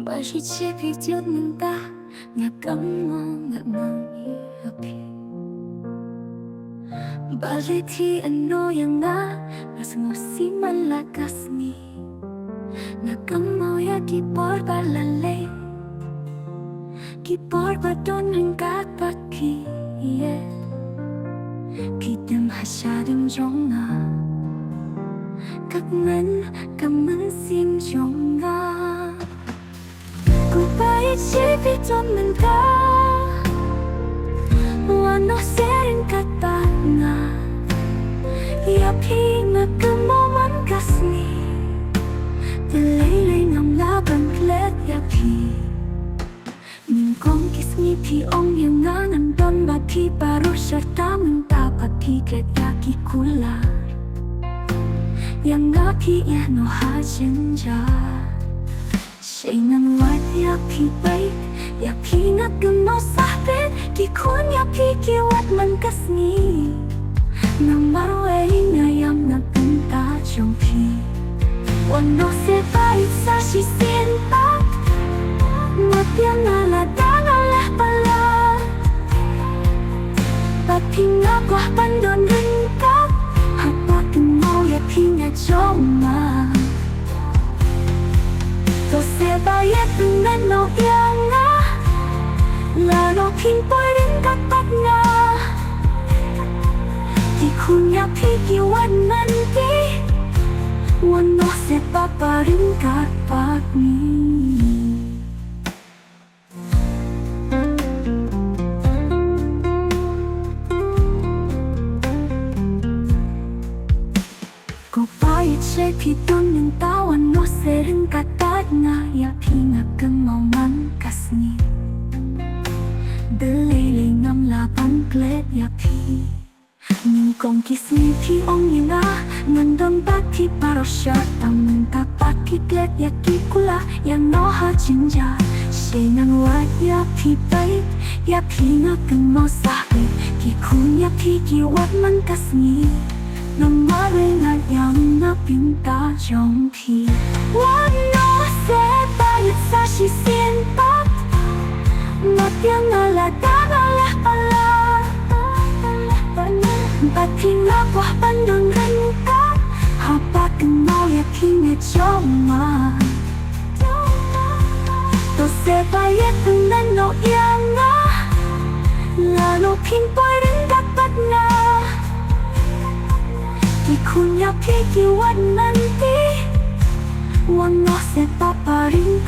Bajice pidiunta Nagamo nagmangiapi Baliti ano yang nga Rasmo si malakas ni Nagamo ya kipor balale Kipor badon ng kapaki Kitem hasyadong jonga Kakman kaman sim jonga Kupay chipit on ka Wano sering kata nga Yapi nagkamoman kasni Dalaylay ng laban klet yapi Mingkong kisni pi ong yung nga nandon Bati baru syarta dapat pi klet yaki kula Yang nga pi no hajenja Siya'y nangwat yapi bait Yapi nagamaw sahbit Di kun yapi kiwat man kasni Nang marway ngayam nagpunta jongpi Wano se bait sa sisintak Matiang alada ngalah pala Pati nga kwa pandon ringkap Hapakin mo yapi nga joma To se bayat dengan no yang nga Lalo pinpoy rin kapat nga Di kunya pikiwan nanti Wano se papa rin kapat ni Kupayit siya pitong yung tawan no se rin kapat nga Yapi nga kamaw man kasni Dalaylay ngam lapang klet yapi Mingkong kisni pi ong yung nga Nandang bati paro siya Tamang kapat kiklet yaki kula Yang no ha jinja Siya'y nangwat yapi bait Yapi nga kamaw sahbit Kikun yapi kiwat man kasni Namaray nga yang napinta jongpi Wano se bayat sa sisintak Matiang alada ngalah pala Bati nga kwa pandang ringkap Hapakin mo yapi nga joma To se bayat dengan no yang nga Lalo pinpoy rin dapat nga Di kunya pikiwan nanti Wano se papa rin